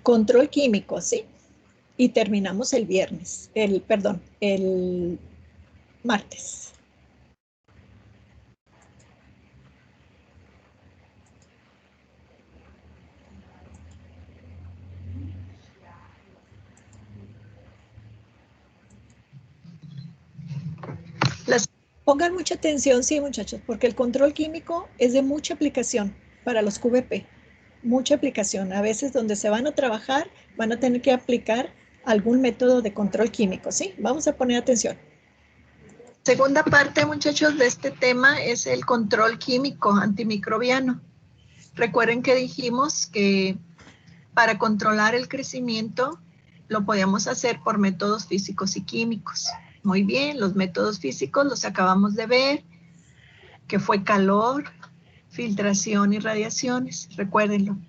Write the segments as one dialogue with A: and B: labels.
A: Control químico, ¿sí? Y terminamos el viernes, el martes. Pongan mucha atención, sí, muchachos, porque el control químico es de mucha aplicación para los QVP. Mucha aplicación. A veces donde se van a trabajar, van a tener que aplicar algún método de control químico, ¿sí? Vamos a poner atención. Segunda parte, muchachos, de este tema es el control químico antimicrobiano. Recuerden que dijimos que para controlar el crecimiento lo podíamos hacer por métodos físicos y químicos. Muy bien, los métodos físicos los acabamos de ver, que fue calor, filtración y radiaciones, recuérdenlo.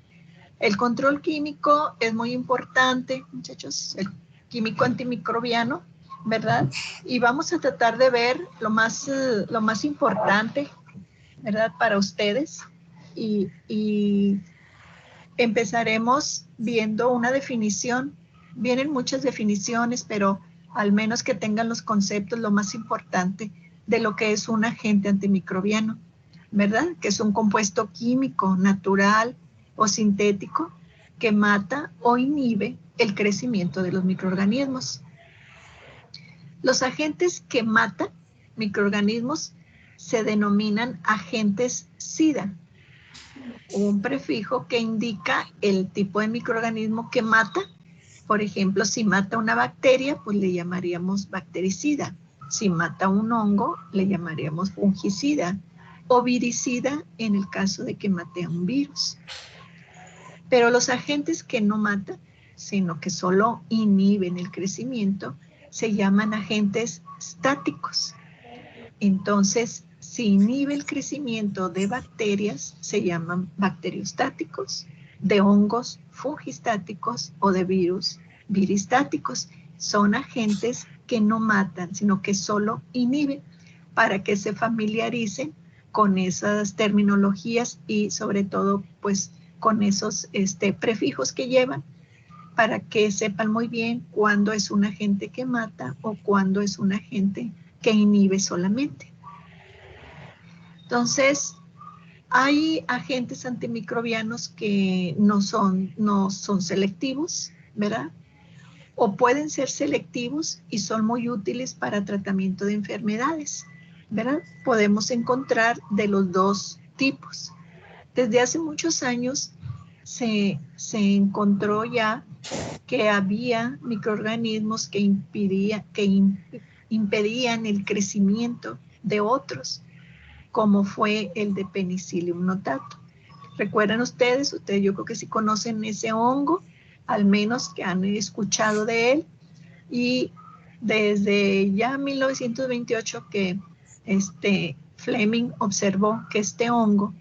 A: El control químico es muy importante, muchachos, el químico antimicrobiano, ¿verdad? Y vamos a tratar de ver lo más importante, ¿verdad? Para ustedes. Y empezaremos viendo una definición. Vienen muchas definiciones, pero al menos que tengan los conceptos, lo más importante de lo que es un agente antimicrobiano, ¿verdad? Que es un compuesto químico, natural o sintético que mata o inhibe el crecimiento de los microorganismos. Los agentes que matan microorganismos se denominan agentes SIDA, un prefijo que indica el tipo de microorganismo que mata. Por ejemplo, si mata una bacteria, pues le llamaríamos bactericida. Si mata un hongo, le llamaríamos fungicida o viricida en el caso de que mate a un virus. Pero los agentes que no matan, sino que solo inhiben el crecimiento, se llaman agentes estáticos. Entonces, si inhibe el crecimiento de bacterias, se llaman bacteriostáticos, de hongos, fungistáticos o de virus, viristáticos. Son agentes que no matan, sino que solo inhiben, para que se familiaricen con esas terminologías y sobre todo, pues, con esos prefijos que llevan, para que sepan muy bien cuándo es un agente que mata o cuándo es un agente que inhibe solamente. Entonces, hay agentes antimicrobianos que no son selectivos, ¿verdad? O pueden ser selectivos y son muy útiles para tratamiento de enfermedades, ¿verdad? Podemos encontrar de los dos tipos. Desde hace muchos años se encontró ya que había microorganismos que impedían el crecimiento de otros, como fue el de Penicillium notatum. ¿Recuerdan ustedes yo creo que sí conocen ese hongo, al menos que han escuchado de él, y desde ya 1928 que Fleming observó que este hongo,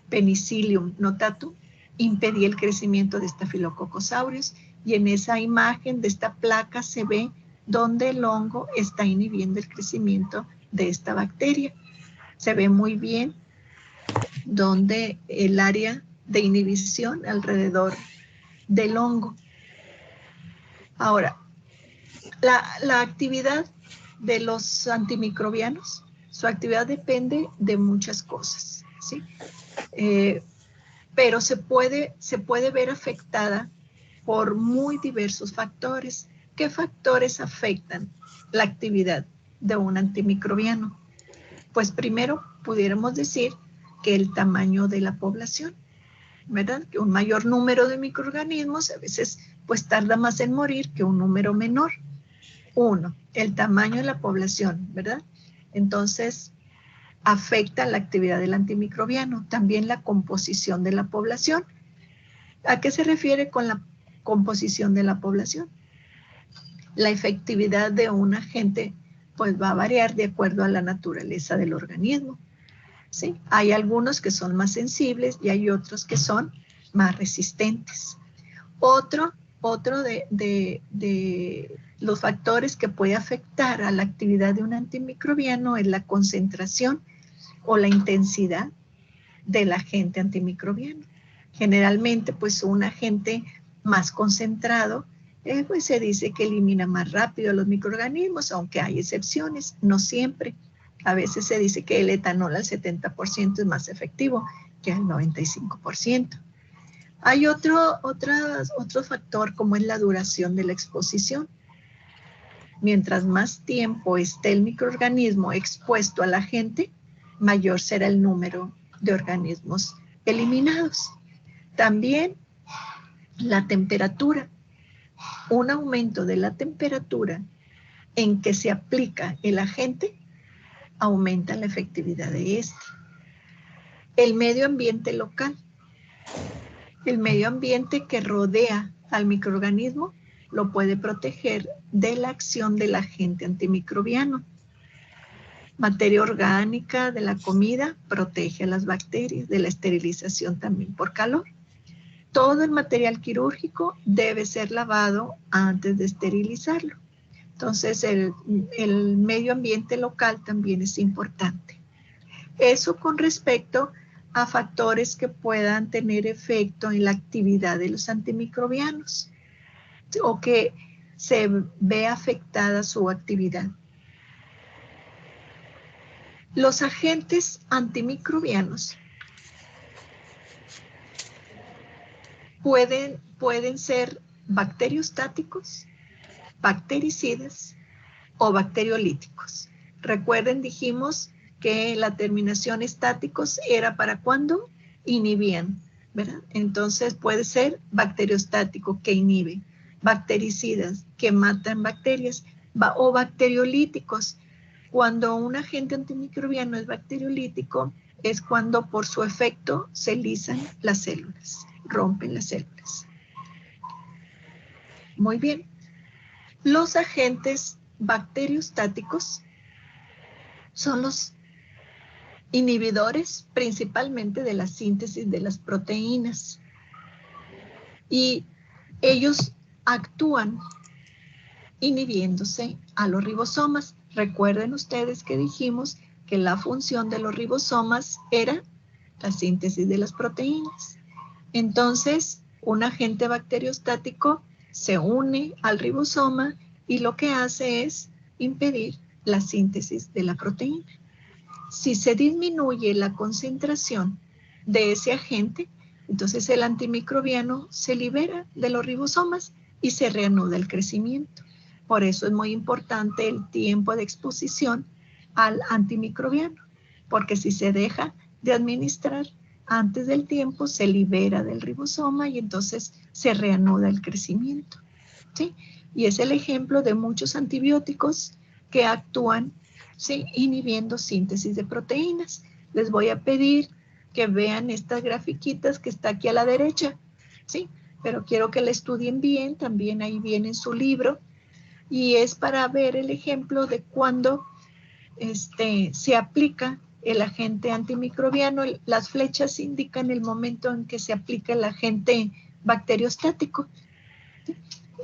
A: Penicillium notatum, impedía el crecimiento de Staphylococcus aureus, y en esa imagen de esta placa se ve donde el hongo está inhibiendo el crecimiento de esta bacteria. Se ve muy bien donde el área de inhibición alrededor del hongo. Ahora, la actividad de los antimicrobianos, su actividad depende de muchas cosas, ¿sí? Pero se puede ver afectada por muy diversos factores. ¿Qué factores afectan la actividad de un antimicrobiano? Pues primero pudiéramos decir que el tamaño de la población, ¿verdad? Que un mayor número de microorganismos a veces pues tarda más en morir que un número menor. Uno, el tamaño de la población, ¿verdad? Entonces, afecta la actividad del antimicrobiano. También la composición de la población. ¿A qué se refiere con la composición de la población? La efectividad de un agente pues va a variar de acuerdo a la naturaleza del organismo, ¿sí? Hay algunos que son más sensibles y hay otros que son más resistentes. Otro de los factores que puede afectar a la actividad de un antimicrobiano es la concentración o la intensidad del agente antimicrobiano. Generalmente, pues un agente más concentrado, pues se dice que elimina más rápido los microorganismos, aunque hay excepciones, no siempre. A veces se dice que el etanol al 70% es más efectivo que al 95%. Hay otro factor como es la duración de la exposición. Mientras más tiempo esté el microorganismo expuesto al agente, mayor será el número de organismos eliminados. También la temperatura. Un aumento de la temperatura en que se aplica el agente aumenta la efectividad de este. El medio ambiente local. El medio ambiente que rodea al microorganismo lo puede proteger de la acción del agente antimicrobiano. Materia orgánica de la comida protege a las bacterias, de la esterilización también por calor. Todo el material quirúrgico debe ser lavado antes de esterilizarlo. Entonces, el medio ambiente local también es importante. Eso con respecto a factores que puedan tener efecto en la actividad de los antimicrobianos o que se ve afectada su actividad. Los agentes antimicrobianos pueden ser bacteriostáticos, bactericidas o bacteriolíticos. Recuerden, dijimos que la terminación estáticos era para cuando inhibían, ¿verdad? Entonces puede ser bacteriostático que inhibe, bactericidas que matan bacterias o bacteriolíticos. Cuando un agente antimicrobiano es bacteriolítico, es cuando por su efecto se lisan las células, rompen las células. Muy bien. Los agentes bacteriostáticos son los inhibidores principalmente de la síntesis de las proteínas y ellos actúan inhibiéndose a los ribosomas. Recuerden ustedes que dijimos que la función de los ribosomas era la síntesis de las proteínas. Entonces, un agente bacteriostático se une al ribosoma y lo que hace es impedir la síntesis de la proteína. Si se disminuye la concentración de ese agente, entonces el antimicrobiano se libera de los ribosomas y se reanuda el crecimiento. Por eso es muy importante el tiempo de exposición al antimicrobiano, porque si se deja de administrar antes del tiempo, se libera del ribosoma y entonces se reanuda el crecimiento, ¿sí? Y es el ejemplo de muchos antibióticos que actúan, ¿sí?, inhibiendo síntesis de proteínas. Les voy a pedir que vean estas grafiquitas que está aquí a la derecha, ¿sí? Pero quiero que la estudien bien, también ahí viene en su libro, y es para ver el ejemplo de cuando se aplica el agente antimicrobiano. Las flechas indican el momento en que se aplica el agente bacteriostático.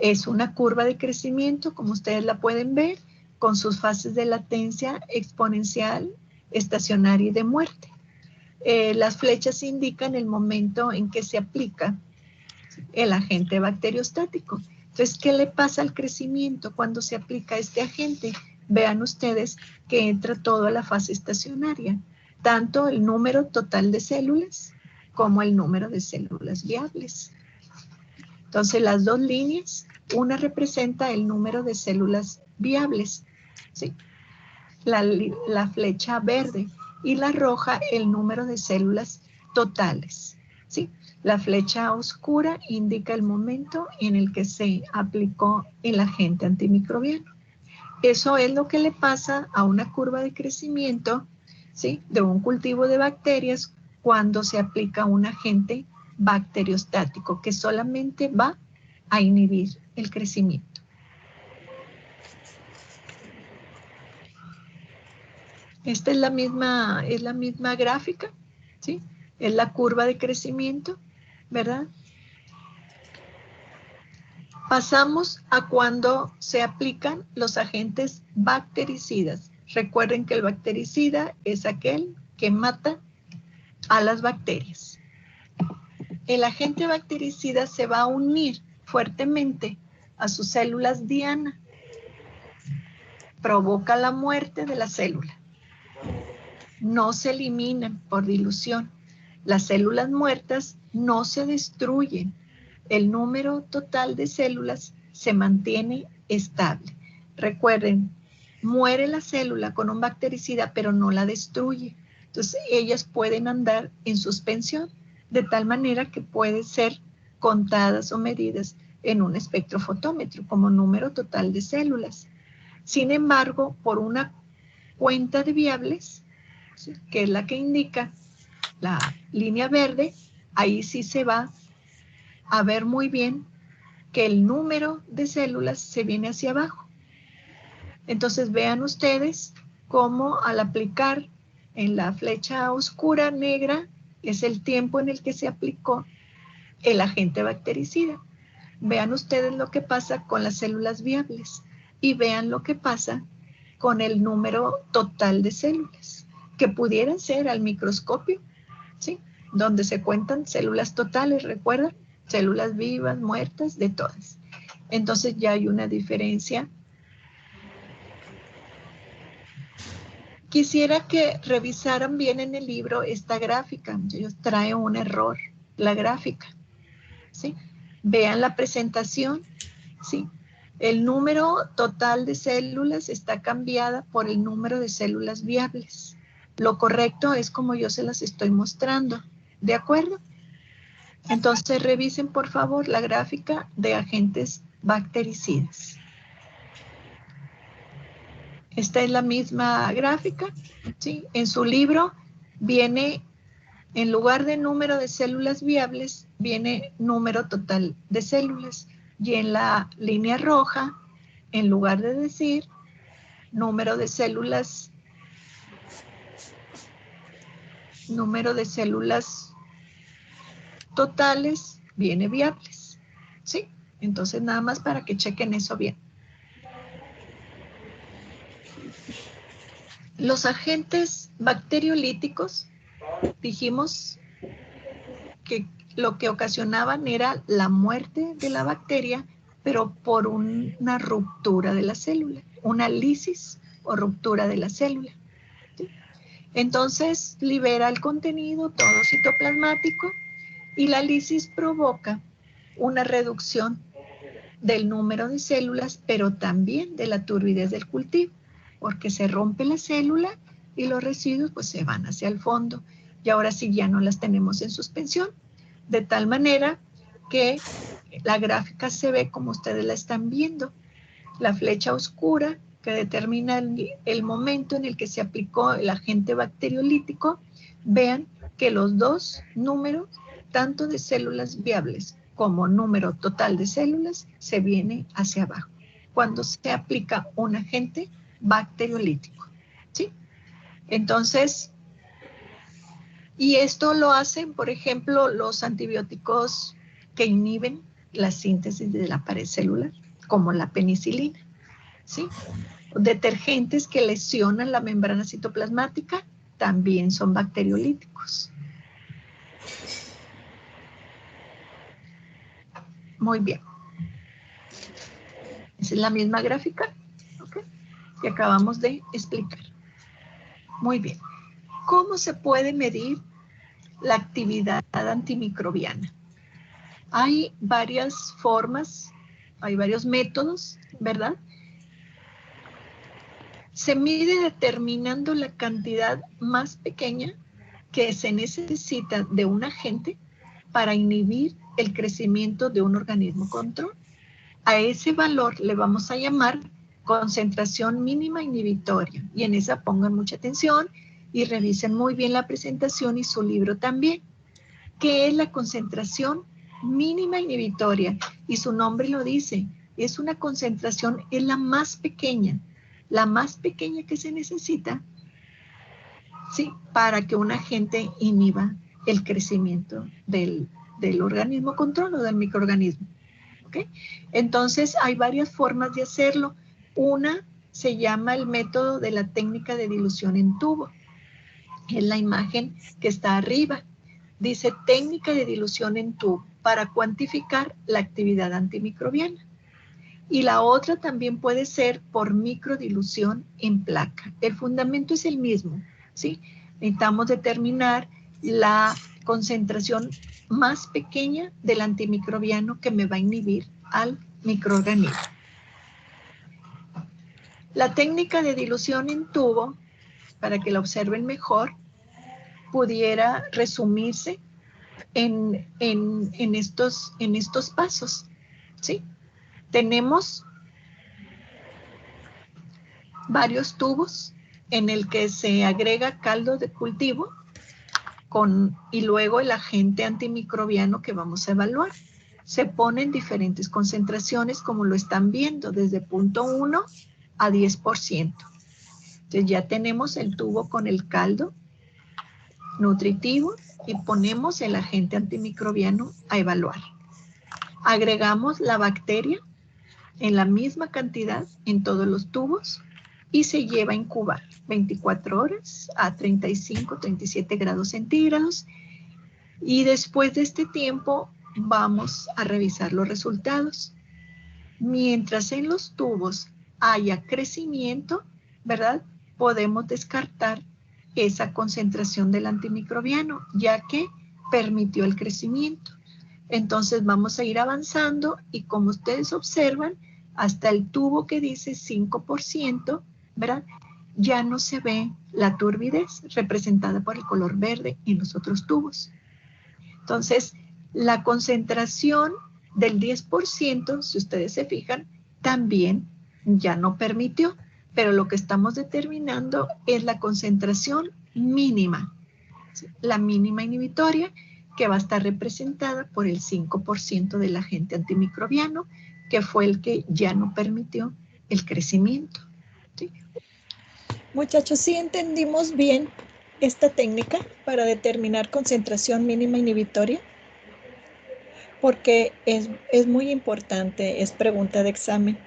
A: Es una curva de crecimiento, como ustedes la pueden ver, con sus fases de latencia exponencial, estacionaria y de muerte. Las flechas indican el momento en que se aplica el agente bacteriostático. Entonces, ¿qué le pasa al crecimiento cuando se aplica este agente? Vean ustedes que entra todo a la fase estacionaria, tanto el número total de células como el número de células viables. Entonces, las dos líneas, una representa el número de células viables, ¿sí?, la flecha verde, y la roja el número de células totales, ¿sí? La flecha oscura indica el momento en el que se aplicó el agente antimicrobiano. Eso es lo que le pasa a una curva de crecimiento, ¿sí?, de un cultivo de bacterias cuando se aplica un agente bacteriostático que solamente va a inhibir el crecimiento. Esta es la misma gráfica, ¿sí? Es la curva de crecimiento, ¿verdad? Pasamos a cuando se aplican los agentes bactericidas. Recuerden que el bactericida es aquel que mata a las bacterias. El agente bactericida se va a unir fuertemente a sus células diana, provoca la muerte de la célula. No se eliminan por dilución. Las células muertas no se destruyen. El número total de células se mantiene estable. Recuerden, muere la célula con un bactericida, pero no la destruye. Entonces, ellas pueden andar en suspensión, de tal manera que pueden ser contadas o medidas en un espectrofotómetro como número total de células. Sin embargo, por una cuenta de viables, ¿sí?, que es la que indica la línea verde, ahí sí se va a ver muy bien que el número de células se viene hacia abajo. Entonces vean ustedes cómo al aplicar en la flecha oscura negra es el tiempo en el que se aplicó el agente bactericida. Vean ustedes lo que pasa con las células viables y vean lo que pasa con el número total de células, que pudieran ser al microscopio, ¿sí?, donde se cuentan células totales, ¿recuerdan? Células vivas, muertas, de todas. Entonces ya hay una diferencia. Quisiera que revisaran bien en el libro esta gráfica. Ellos traen un error, la gráfica, ¿sí? Vean la presentación, ¿sí? El número total de células está cambiada por el número de células viables. Lo correcto es como yo se las estoy mostrando, ¿de acuerdo? Entonces revisen por favor la gráfica de agentes bactericidas. Esta es la misma gráfica, ¿sí? En su libro viene, en lugar de número de células viables, viene número total de células. Y en la línea roja, en lugar de decir número de células totales, viene viables, ¿sí? Entonces nada más para que chequen eso bien. Los agentes bacteriolíticos, dijimos que lo que ocasionaban era la muerte de la bacteria, pero por una ruptura de la célula, una lisis o ruptura de la célula, ¿sí? Entonces libera el contenido todo citoplasmático y la lisis provoca una reducción del número de células, pero también de la turbidez del cultivo, porque se rompe la célula y los residuos pues se van hacia el fondo y ahora sí ya no las tenemos en suspensión, de tal manera que la gráfica se ve como ustedes la están viendo, la flecha oscura que determina el momento en el que se aplicó el agente bacteriolítico. Vean que los dos números, tanto de células viables como número total de células, se viene hacia abajo cuando se aplica un agente bacteriolítico, ¿sí? Entonces, y esto lo hacen, por ejemplo, los antibióticos que inhiben la síntesis de la pared celular, como la penicilina, ¿sí? Detergentes que lesionan la membrana citoplasmática también son bacteriolíticos. Muy bien. Esa es la misma gráfica, ¿ok?, que acabamos de explicar. Muy bien. ¿Cómo se puede medir la actividad antimicrobiana? Hay varias formas, hay varios métodos, ¿verdad? Se mide determinando la cantidad más pequeña que se necesita de un agente para inhibir el crecimiento de un organismo control. A ese valor le vamos a llamar concentración mínima inhibitoria. Y en esa pongan mucha atención y revisen muy bien la presentación y su libro también. ¿Qué es la concentración mínima inhibitoria? Y su nombre lo dice, es una concentración, es la más pequeña que se necesita, ¿sí?, para que un agente inhiba el crecimiento del organismo control o del microorganismo. ¿Okay? Entonces hay varias formas de hacerlo. Una se llama el método de la técnica de dilución en tubo. Es la imagen que está arriba. Dice técnica de dilución en tubo para cuantificar la actividad antimicrobiana. Y la otra también puede ser por microdilución en placa. El fundamento es el mismo, ¿sí? Necesitamos determinar la concentración más pequeña del antimicrobiano que me va a inhibir al microorganismo. La técnica de dilución en tubo, para que la observen mejor, pudiera resumirse en estos pasos, ¿sí? Tenemos varios tubos en el que se agrega caldo de cultivo y luego el agente antimicrobiano que vamos a evaluar. Se ponen diferentes concentraciones, como lo están viendo, desde 0.1 a 10%. Entonces ya tenemos el tubo con el caldo nutritivo y ponemos el agente antimicrobiano a evaluar. Agregamos la bacteria en la misma cantidad en todos los tubos y se lleva a incubar 24 horas a 35, 37 grados centígrados. Y después de este tiempo vamos a revisar los resultados. Mientras en los tubos haya crecimiento, ¿verdad? Podemos descartar esa concentración del antimicrobiano, ya que permitió el crecimiento. Entonces vamos a ir avanzando y como ustedes observan, hasta el tubo que dice 5%, ¿verdad? Ya no se ve la turbidez representada por el color verde en los otros tubos. Entonces, la concentración del 10%, si ustedes se fijan, también ya no permitió, pero lo que estamos determinando es la concentración mínima, ¿sí? La mínima inhibitoria, que va a estar representada por el 5% del agente antimicrobiano, que fue el que ya no permitió el crecimiento, ¿sí?
B: Muchachos, ¿sí entendimos bien esta técnica para determinar concentración mínima inhibitoria? Porque es muy importante, es pregunta de examen.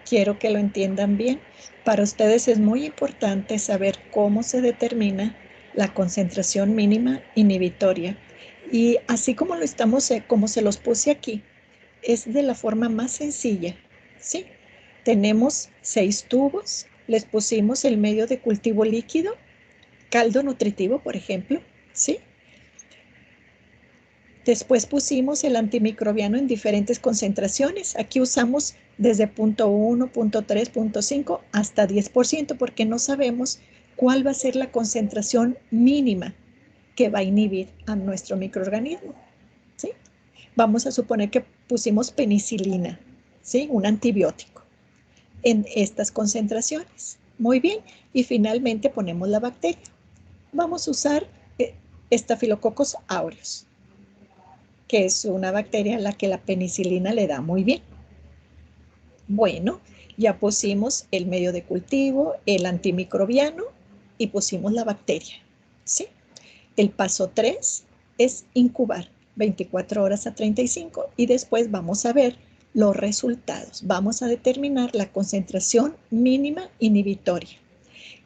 B: Quiero que lo entiendan bien. Para ustedes es muy importante saber cómo se determina la concentración mínima inhibitoria. Y así como lo estamos, como se los puse aquí, es de la forma más sencilla, ¿sí? Tenemos 6 tubos, les pusimos el medio de cultivo líquido, caldo nutritivo, por ejemplo, ¿sí? Después pusimos el antimicrobiano en diferentes concentraciones. Aquí usamos desde 0.1, 0.3, 0.5 hasta 10% porque no sabemos cuál va a ser la concentración mínima que va a inhibir a nuestro microorganismo, ¿sí? Vamos a suponer que pusimos penicilina, ¿sí? Un antibiótico en estas concentraciones. Muy bien. Y finalmente ponemos la bacteria. Vamos a usar Staphylococcus aureus, que es una bacteria a la que la penicilina le da muy bien. Bueno, ya pusimos el medio de cultivo, el antimicrobiano y pusimos la bacteria, ¿sí? El paso 3 es incubar 24 horas a 35 y después vamos a ver los resultados. Vamos a determinar la concentración mínima inhibitoria.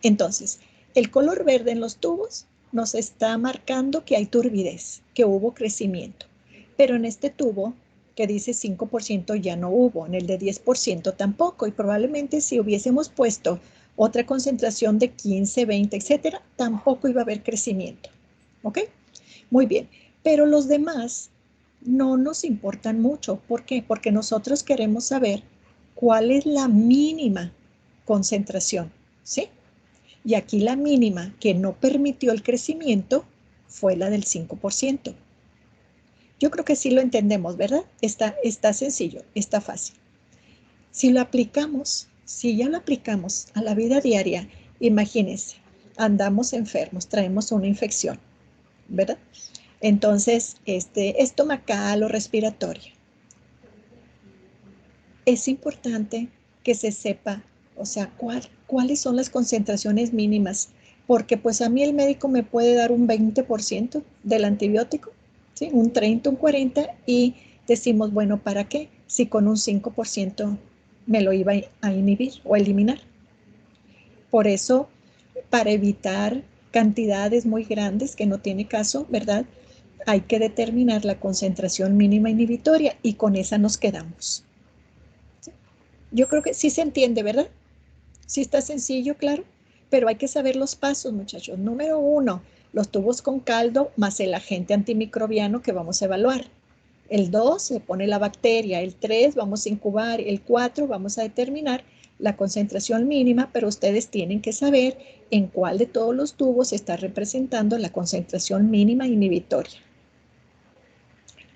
B: Entonces, el color verde en los tubos nos está marcando que hay turbidez, que hubo crecimiento. Pero en este tubo que dice 5% ya no hubo, en el de 10% tampoco, y probablemente si hubiésemos puesto otra concentración de 15, 20, etcétera, tampoco iba a haber crecimiento. ¿Ok? Muy bien, pero los demás no nos importan mucho. ¿Por qué? Porque nosotros queremos saber cuál es la mínima concentración, ¿sí? Y aquí la mínima que no permitió el crecimiento fue la del 5%. Yo creo que sí lo entendemos, ¿verdad? Está sencillo, está fácil. Si lo aplicamos, si ya lo aplicamos a la vida diaria, imagínense, andamos enfermos, traemos una infección, ¿verdad? Entonces, estomacal o respiratoria. Es importante que se sepa, o sea, cuáles son las concentraciones mínimas, porque pues a mí el médico me puede dar un 20% del antibiótico, ¿sí? Un 30, un 40, y decimos, bueno, ¿para qué? Si con un 5% me lo iba a inhibir o a eliminar. Por eso, para evitar cantidades muy grandes, que no tiene caso, ¿verdad? hay que determinar la concentración mínima inhibitoria y con esa nos quedamos. Yo creo que sí se entiende, ¿verdad? Sí está sencillo, claro, pero hay que saber los pasos, muchachos. Número 1, los tubos con caldo más el agente antimicrobiano que vamos a evaluar. El 2, se pone la bacteria. El 3, vamos a incubar. El 4, vamos a determinar la concentración mínima, pero ustedes tienen que saber en cuál de todos los tubos está representando la concentración mínima inhibitoria.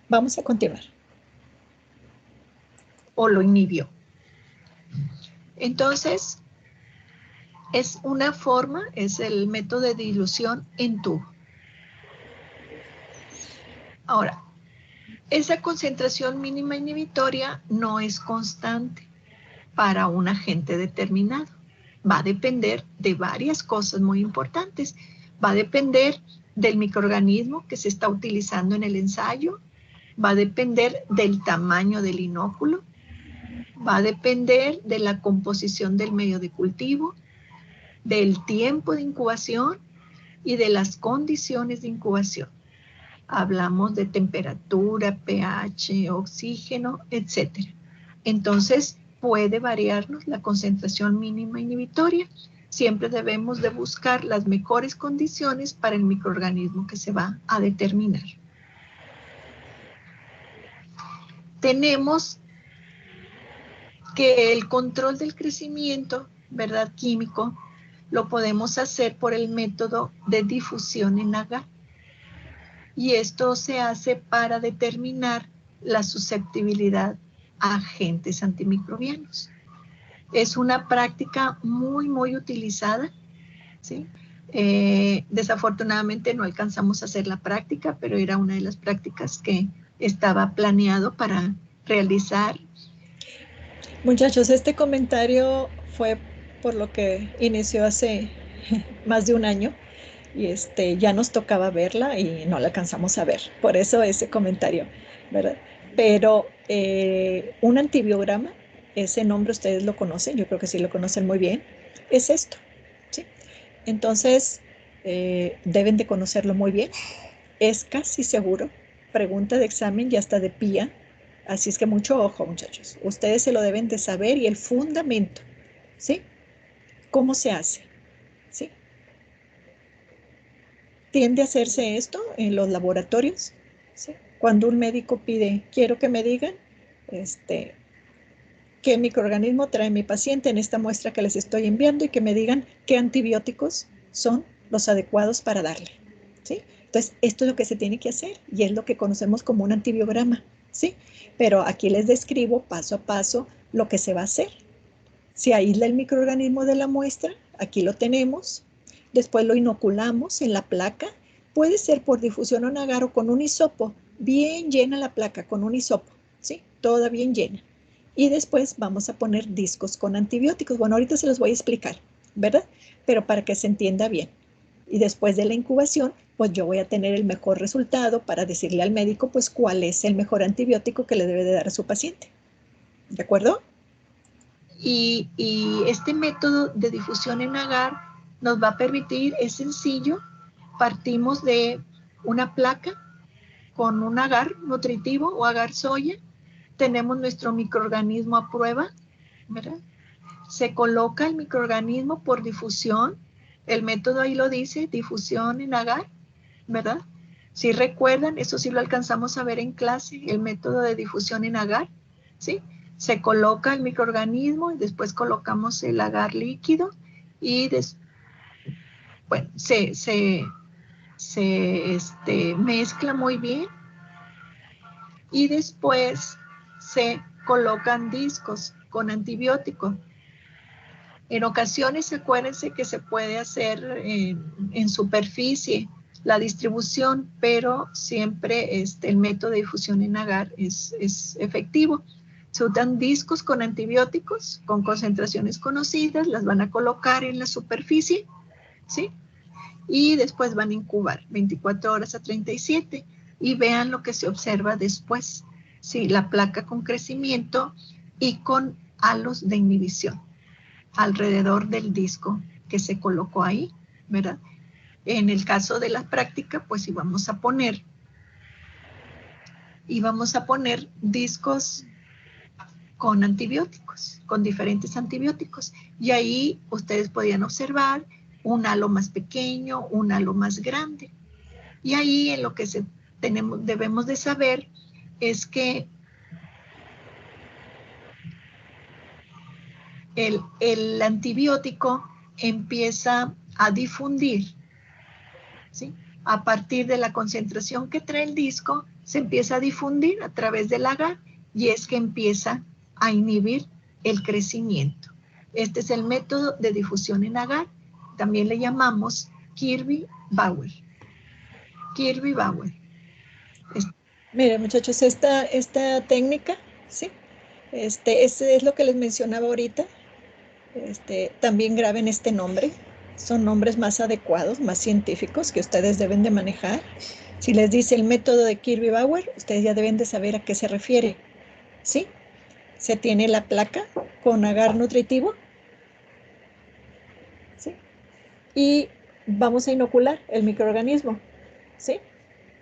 B: Vamos a continuar.
A: O lo inhibió. Entonces, es una forma, es el método de dilución en tubo. Ahora, esa concentración mínima inhibitoria no es constante para un agente determinado. Va a depender de varias cosas muy importantes. Va a depender del microorganismo que se está utilizando en el ensayo, va a depender del tamaño del inóculo, va a depender de la composición del medio de cultivo, del tiempo de incubación y de las condiciones de incubación. Hablamos de temperatura, pH, oxígeno, etc. Entonces, puede variarnos la concentración mínima inhibitoria. Siempre debemos de buscar las mejores condiciones para el microorganismo que se va a determinar. Tenemos que el control del crecimiento, ¿verdad? Químico, lo podemos hacer por el método de difusión en agar. Y esto se hace para determinar la susceptibilidad a agentes antimicrobianos. Es una práctica muy utilizada, ¿sí? Desafortunadamente no alcanzamos a hacer la práctica, pero era una de las prácticas que estaba planeado para realizar.
B: Muchachos, este comentario fue por lo que inició hace más de un año y ya nos tocaba verla y no la alcanzamos a ver. Por eso ese comentario, ¿verdad? Pero un antibiograma, ese nombre ustedes lo conocen, yo creo que sí lo conocen muy bien, es esto, ¿sí? Entonces, deben de conocerlo muy bien. Es casi seguro, pregunta de examen y hasta de PIA. Así es que mucho ojo, muchachos. Ustedes se lo deben de saber y el fundamento, ¿sí? ¿Cómo se hace? ¿Sí? Tiende a hacerse esto en los laboratorios, ¿sí? Cuando un médico pide, quiero que me digan, qué microorganismo trae mi paciente en esta muestra que les estoy enviando y que me digan qué antibióticos son los adecuados para darle, ¿sí? Entonces, esto es lo que se tiene que hacer y es lo que conocemos como un antibiograma, ¿sí? Pero aquí les describo paso a paso lo que se va a hacer. Se aísla el microorganismo de la muestra, aquí lo tenemos, después lo inoculamos en la placa, puede ser por difusión o agar o con un hisopo, bien llena la placa con un hisopo, ¿sí? Toda bien llena. Y después vamos a poner discos con antibióticos. Bueno, ahorita se los voy a explicar, ¿verdad? Pero para que se entienda bien. Y después de la incubación, pues yo voy a tener el mejor resultado para decirle al médico, pues, cuál es el mejor antibiótico que le debe de dar a su paciente. ¿De acuerdo?
A: Y este método de difusión en agar nos va a permitir, es sencillo, partimos de una placa con un agar nutritivo o agar soya, tenemos nuestro microorganismo a prueba, ¿verdad? Se coloca el microorganismo por difusión, el método ahí lo dice, difusión en agar, ¿verdad? Si recuerdan, eso sí lo alcanzamos a ver en clase, el método de difusión en agar, ¿sí? Se coloca el microorganismo y después colocamos el agar líquido y bueno, se mezcla muy bien y después se colocan discos con antibiótico. En ocasiones, acuérdense que se puede hacer en superficie la distribución, pero siempre el método de difusión en agar es efectivo. Se usan discos con antibióticos, con concentraciones conocidas, las van a colocar en la superficie, ¿sí? Y después van a incubar 24 horas a 37 y vean lo que se observa después, ¿sí? La placa con crecimiento y con halos de inhibición alrededor del disco que se colocó ahí, ¿verdad? En el caso de la práctica, pues íbamos a poner y vamos a poner discos con antibióticos, con diferentes antibióticos. Y ahí ustedes podían observar un halo más pequeño, un halo más grande. Y ahí en lo que debemos de saber es que el antibiótico empieza a difundir, ¿sí? A partir de la concentración que trae el disco, se empieza a difundir a través del agar y es que empieza a inhibir el crecimiento. Este es el método de difusión en agar. También le llamamos Kirby-Bauer. Kirby-Bauer.
B: Miren, muchachos, esta técnica, ¿sí? Es lo que les mencionaba ahorita. También graben este nombre. Son nombres más adecuados, más científicos que ustedes deben de manejar. Si les dice el método de Kirby-Bauer, ustedes ya deben de saber a qué se refiere, ¿sí? Se tiene la placa con agar nutritivo, ¿sí? Y vamos a inocular el microorganismo, ¿sí?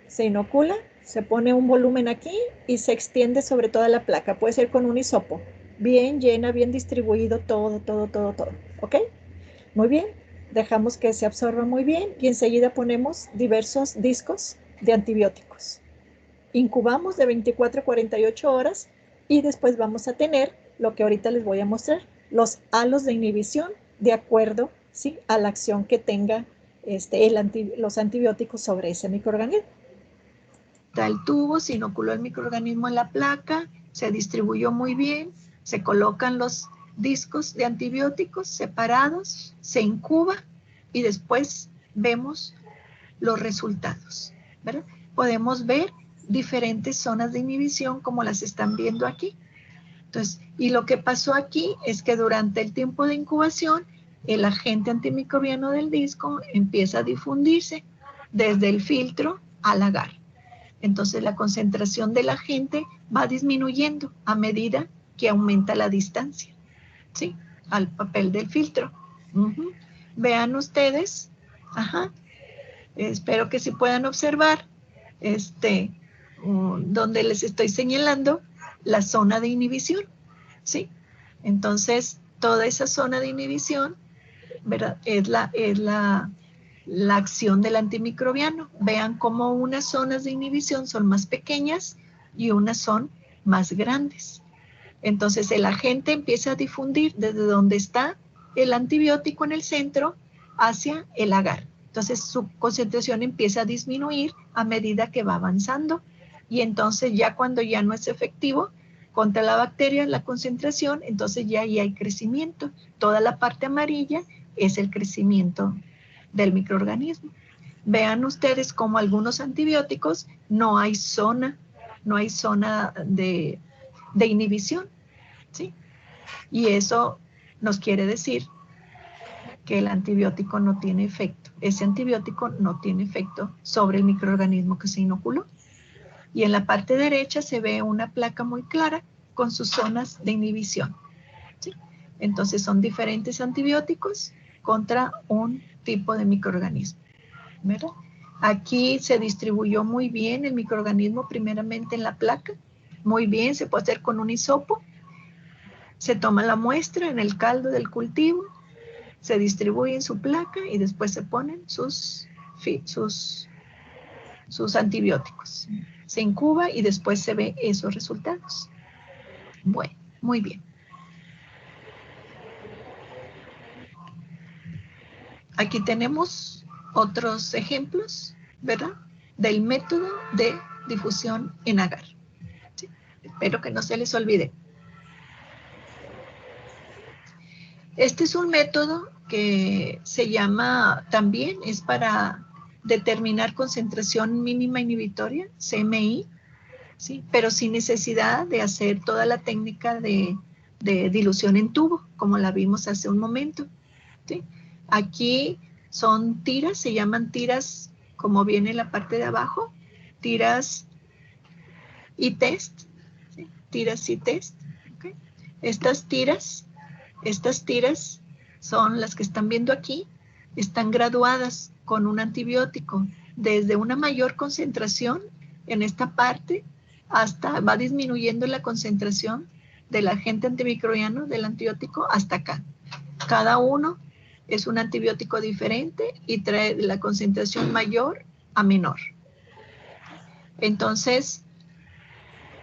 B: Se inocula, se pone un volumen aquí y se extiende sobre toda la placa. Puede ser con un hisopo, bien llena, bien distribuido, todo, ¿ok? Muy bien, dejamos que se absorba muy bien y enseguida ponemos diversos discos de antibióticos. Incubamos de 24 a 48 horas y después vamos a tener lo que ahorita les voy a mostrar, los halos de inhibición de acuerdo, ¿sí?, a la acción que tenga los antibióticos sobre ese microorganismo.
A: Está el tubo, se inoculó el microorganismo en la placa, se distribuyó muy bien, se colocan los discos de antibióticos separados, se incuba y después vemos los resultados, ¿verdad? Podemos ver diferentes zonas de inhibición como las están viendo aquí. Entonces, y lo que pasó aquí es que durante el tiempo de incubación, el agente antimicrobiano del disco empieza a difundirse desde el filtro al agar. Entonces, la concentración del agente va disminuyendo a medida que aumenta la distancia, ¿sí?, al papel del filtro. Vean ustedes, espero que sí puedan observar, donde les estoy señalando la zona de inhibición, ¿sí? Entonces, toda esa zona de inhibición, ¿verdad?, es la acción del antimicrobiano. Vean cómo unas zonas de inhibición son más pequeñas y unas son más grandes. Entonces, el agente empieza a difundir desde donde está el antibiótico en el centro hacia el agar. Entonces, su concentración empieza a disminuir a medida que va avanzando. Y entonces, ya cuando ya no es efectivo contra la bacteria, la concentración, entonces ya ahí hay crecimiento. Toda la parte amarilla es el crecimiento del microorganismo. Vean ustedes como algunos antibióticos no hay zona de inhibición, ¿sí? Y eso nos quiere decir que el antibiótico no tiene efecto. Ese antibiótico no tiene efecto sobre el microorganismo que se inoculó. Y en la parte derecha se ve una placa muy clara con sus zonas de inhibición, ¿sí? Entonces son diferentes antibióticos contra un tipo de microorganismo, ¿verdad? Aquí se distribuyó muy bien el microorganismo primeramente en la placa. Muy bien, se puede hacer con un hisopo. Se toma la muestra en el caldo del cultivo, se distribuye en su placa y después se ponen sus antibióticos. Se incuba y después se ve esos resultados. Bueno, muy bien. Aquí tenemos otros ejemplos, ¿verdad?, del método de difusión en agar. ¿Sí? Espero que no se les olvide. Este es un método que se llama, también es para determinar concentración mínima inhibitoria, CMI, ¿sí?, pero sin necesidad de hacer toda la técnica de dilución en tubo, como la vimos hace un momento, ¿sí? Aquí son tiras, se llaman tiras, como viene en la parte de abajo, tiras y test, ¿sí?, tiras y test, ¿okay? Estas tiras son las que están viendo aquí, están graduadas con un antibiótico desde una mayor concentración en esta parte hasta va disminuyendo la concentración del agente antimicrobiano, del antibiótico, hasta acá. Cada uno es un antibiótico diferente y trae la concentración mayor a menor. Entonces,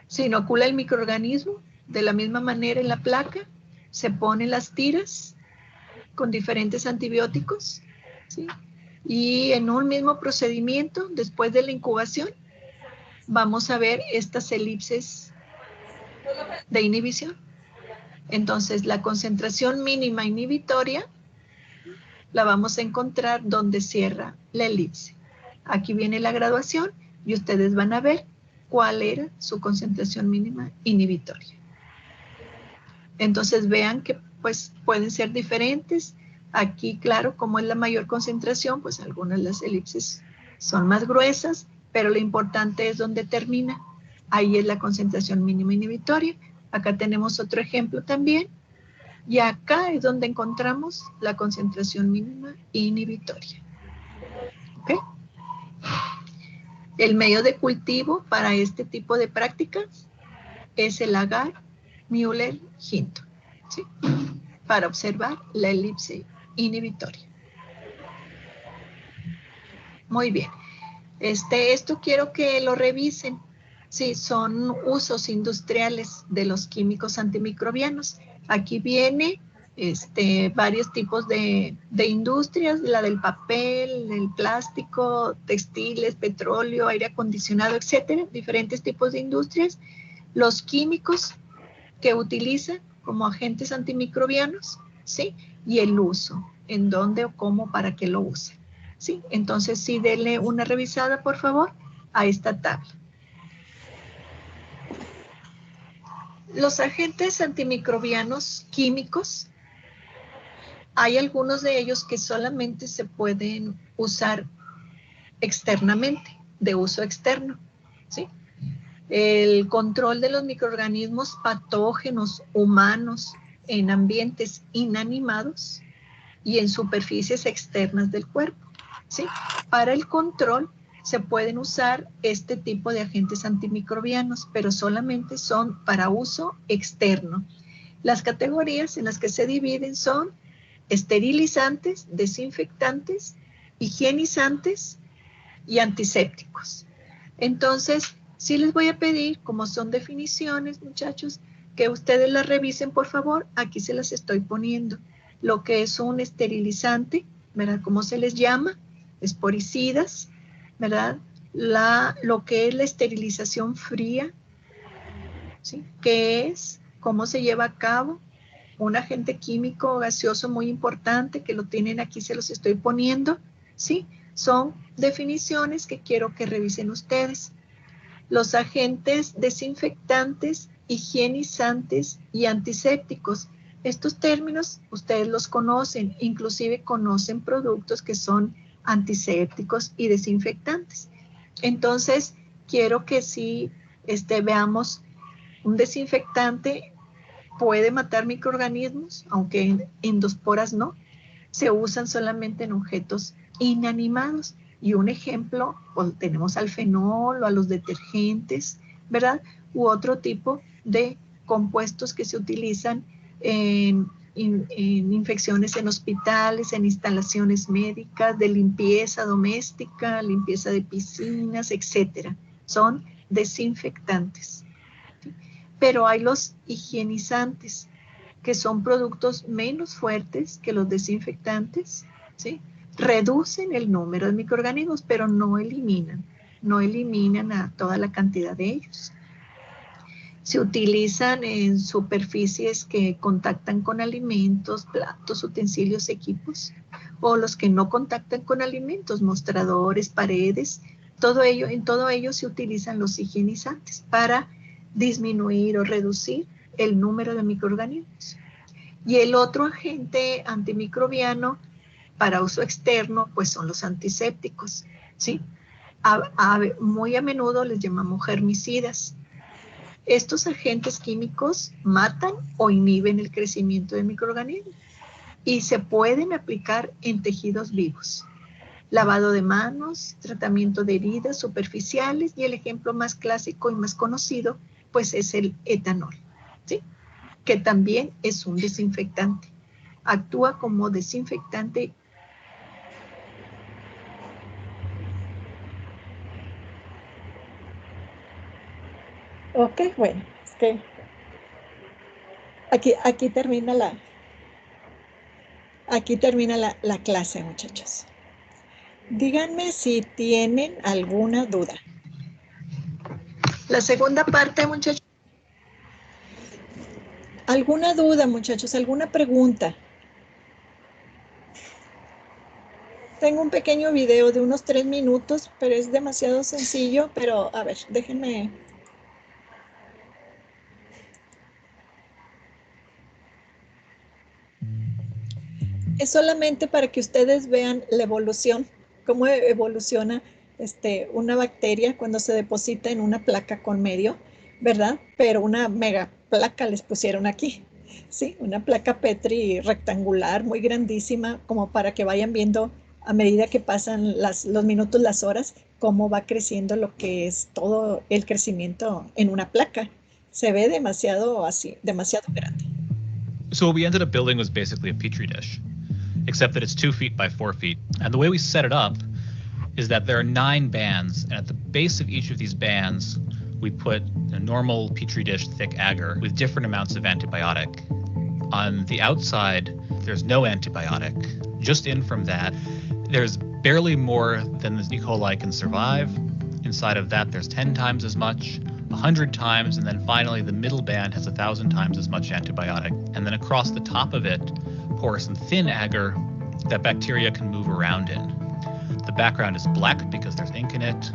A: se inocula el microorganismo de la misma manera en la placa, se ponen las tiras con diferentes antibióticos, ¿sí? Y en un mismo procedimiento, después de la incubación, vamos a ver estas elipses de inhibición. Entonces, la concentración mínima inhibitoria la vamos a encontrar donde cierra la elipse. Aquí viene la graduación y ustedes van a ver cuál era su concentración mínima inhibitoria. Entonces vean que pues pueden ser diferentes. Aquí, claro, como es la mayor concentración, pues algunas de las elipses son más gruesas, pero lo importante es donde termina. Ahí es la concentración mínima inhibitoria. Acá tenemos otro ejemplo también. Y acá es donde encontramos la concentración mínima inhibitoria. ¿Okay? El medio de cultivo para este tipo de prácticas es el agar Müller-Hinton, ¿sí? Para observar la elipse inhibitoria. Muy bien. Esto quiero que lo revisen. Sí, son usos industriales de los químicos antimicrobianos. Aquí viene varios tipos de industrias, la del papel, el plástico, textiles, petróleo, aire acondicionado, etcétera, diferentes tipos de industrias. Los químicos que utilizan como agentes antimicrobianos, ¿sí? Y el uso, en dónde o cómo, para qué lo usan, ¿sí? Entonces, sí, denle una revisada, por favor, a esta tabla. Los agentes antimicrobianos químicos, hay algunos de ellos que solamente se pueden usar externamente, de uso externo, ¿sí? El control de los microorganismos patógenos humanos en ambientes inanimados y en superficies externas del cuerpo, ¿sí? Para el control se pueden usar este tipo de agentes antimicrobianos, pero solamente son para uso externo. Las categorías en las que se dividen son esterilizantes, desinfectantes, higienizantes y antisépticos. Entonces, sí les voy a pedir, como son definiciones, muchachos, que ustedes las revisen, por favor. Aquí se las estoy poniendo. Lo que es un esterilizante, ¿verdad? ¿Cómo se les llama? Esporicidas, ¿verdad? Lo que es la esterilización fría, ¿sí? ¿Qué es? ¿Cómo se lleva a cabo? Un agente químico gaseoso muy importante que lo tienen aquí, se los estoy poniendo, ¿sí? Son definiciones que quiero que revisen ustedes. Los agentes desinfectantes, higienizantes y antisépticos. Estos términos ustedes los conocen, inclusive conocen productos que son antisépticos y desinfectantes. Entonces, quiero que sí veamos un desinfectante puede matar microorganismos, aunque en endosporas no. Se usan solamente en objetos inanimados. Y un ejemplo, pues, tenemos al fenol o a los detergentes, ¿verdad? U otro tipo de compuestos que se utilizan en infecciones en hospitales, en instalaciones médicas, de limpieza doméstica, limpieza de piscinas, etcétera. Son desinfectantes. Pero hay los higienizantes, que son productos menos fuertes que los desinfectantes, ¿sí? Reducen el número de microorganismos, pero no eliminan a toda la cantidad de ellos. Se utilizan en superficies que contactan con alimentos, platos, utensilios, equipos, o los que no contactan con alimentos, mostradores, paredes, en todo ello se utilizan los higienizantes para disminuir o reducir el número de microorganismos. Y el otro agente antimicrobiano para uso externo, pues son los antisépticos, ¿sí? Muy a menudo les llamamos germicidas. Estos agentes químicos matan o inhiben el crecimiento de microorganismos y se pueden aplicar en tejidos vivos. lavado de manos, tratamiento de heridas superficiales y el ejemplo más clásico y más conocido pues es el etanol, ¿sí? Que también es un desinfectante. Actúa como desinfectante.
B: Ok, bueno, es que aquí termina la clase, muchachos. Díganme si tienen alguna duda.
A: La segunda parte, muchachos.
B: ¿Alguna duda, muchachos? ¿Alguna pregunta? Tengo un pequeño video de unos 3 minutos, pero es demasiado sencillo, pero a ver, déjenme. Es solamente para que ustedes vean la evolución, cómo evoluciona una bacteria cuando se deposita en una placa con medio, ¿verdad? Pero una mega placa les pusieron aquí, ¿sí? Una placa Petri rectangular, muy grandísima, como para que vayan viendo a medida que pasan los minutos, las horas, cómo va creciendo lo que es todo el crecimiento en una placa. Se ve demasiado así, demasiado grande.
C: So what we ended up building was basically a Petri dish, except that it's 2 feet by 4 feet. And the way we set it up is that there are 9 bands, and at the base of each of these bands, we put a normal Petri dish thick agar with different amounts of antibiotic. On the outside, there's no antibiotic. Just in from that, there's barely more than the E. coli can survive. Inside of that, there's 10 times as much, 100 times, and then finally the middle band has 1,000 times as much antibiotic. And then across the top of it, pour some thin agar that bacteria can move around in. The background is black because there's ink in it,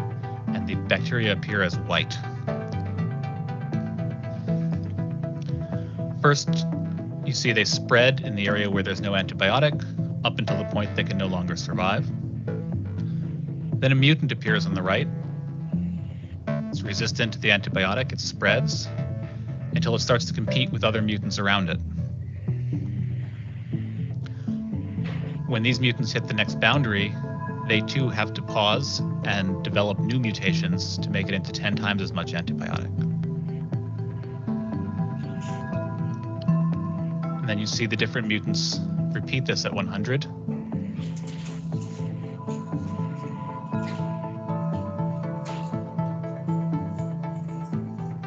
C: and the bacteria appear as white. First, you see they spread in the area where there's no antibiotic, up until the point they can no longer survive. Then a mutant appears on the right. It's resistant to the antibiotic, it spreads until it starts to compete with other mutants around it. When these mutants hit the next boundary, they too have to pause and develop new mutations to make it into 10 times as much antibiotic. And then you see the different mutants repeat this at 100.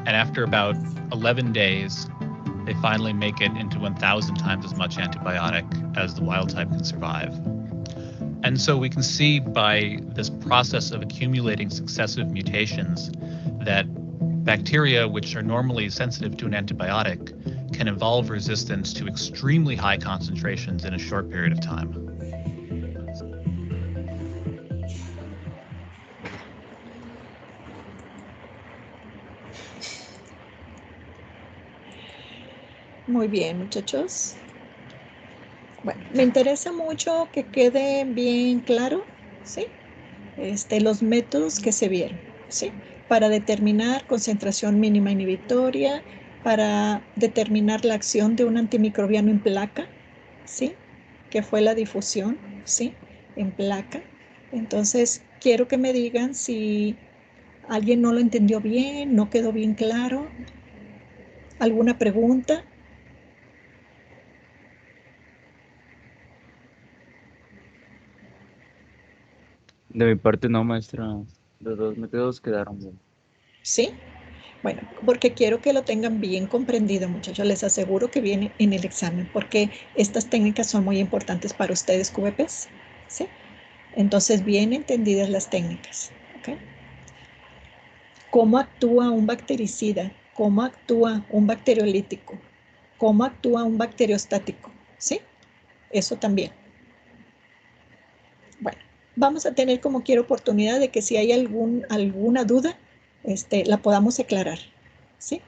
C: And after about 11 days, they finally make it into 1,000 times as much antibiotic as the wild type can survive. And so we can see by this process of accumulating successive mutations that bacteria, which are normally sensitive to an antibiotic, can evolve resistance to extremely high concentrations in a short period of time.
B: Muy bien, muchachos. Bueno, me interesa mucho que quede bien claro, ¿sí? Los métodos que se vieron, ¿sí? Para determinar concentración mínima inhibitoria, para determinar la acción de un antimicrobiano en placa, ¿sí? Que fue la difusión, ¿sí? En placa. Entonces, quiero que me digan si alguien no lo entendió bien, no quedó bien claro. ¿Alguna pregunta?
D: De mi parte no, maestra. Los dos métodos quedaron bien.
B: ¿Sí? Bueno, porque quiero que lo tengan bien comprendido, muchachos. Les aseguro que viene en el examen, porque estas técnicas son muy importantes para ustedes, QVPs, ¿sí? Entonces, bien entendidas las técnicas, ¿ok? ¿Cómo actúa un bactericida? ¿Cómo actúa un bacteriolítico? ¿Cómo actúa un bacteriostático? ¿Sí? Eso también. Bueno, vamos a tener como quiera oportunidad de que si hay alguna duda, la podamos aclarar, ¿sí?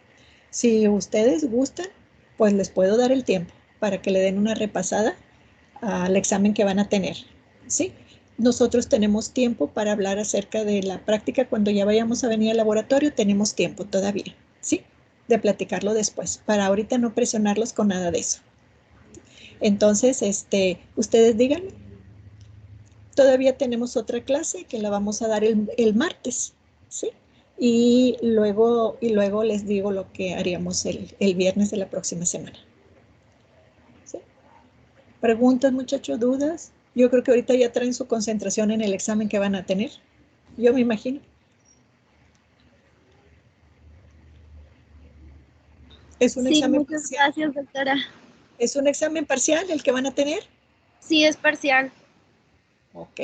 B: Si ustedes gustan, pues les puedo dar el tiempo para que le den una repasada al examen que van a tener, ¿sí? Nosotros tenemos tiempo para hablar acerca de la práctica cuando ya vayamos a venir al laboratorio, tenemos tiempo todavía, ¿sí? De platicarlo después, para ahorita no presionarlos con nada de eso. Entonces, ustedes díganme. todavía tenemos otra clase que la vamos a dar el martes, ¿sí? Y luego les digo lo que haríamos el viernes de la próxima semana. ¿Sí? ¿Preguntas, muchachos? ¿Dudas? Yo creo que ahorita ya traen su concentración en el examen que van a tener. Yo me imagino. Es un
E: Sí,
B: examen
E: muchas
B: parcial.
E: gracias, doctora.
B: ¿Es un examen parcial el que van a tener?
E: Sí, es parcial.
B: Ok,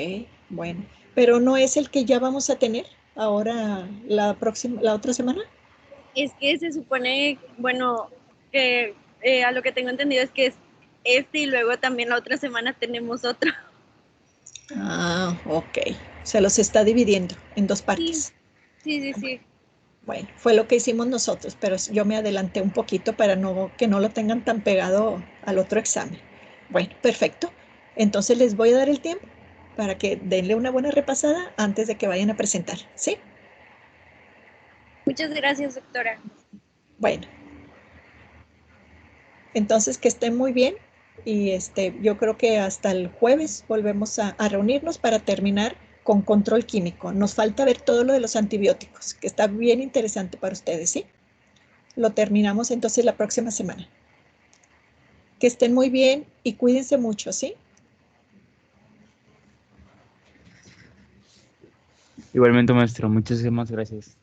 B: bueno. Pero no es el que ya vamos a tener ahora la otra semana.
E: Es que se supone, bueno, que a lo que tengo entendido es que es este y luego también la otra semana tenemos otro.
B: Ah, ok. Se los está dividiendo en dos
E: Sí,
B: partes.
E: sí.
B: Bueno, fue lo que hicimos nosotros, pero yo me adelanté un poquito para que no lo tengan tan pegado al otro examen. Bueno, perfecto. Entonces les voy a dar el tiempo para que denle una buena repasada antes de que vayan a presentar, ¿sí?
E: Muchas gracias, doctora.
B: Bueno, entonces que estén muy bien y yo creo que hasta el jueves volvemos a reunirnos para terminar con control químico. Nos falta ver todo lo de los antibióticos, que está bien interesante para ustedes, ¿sí? Lo terminamos entonces la próxima semana. Que estén muy bien y cuídense mucho, ¿sí?
D: Igualmente, maestro, muchísimas gracias.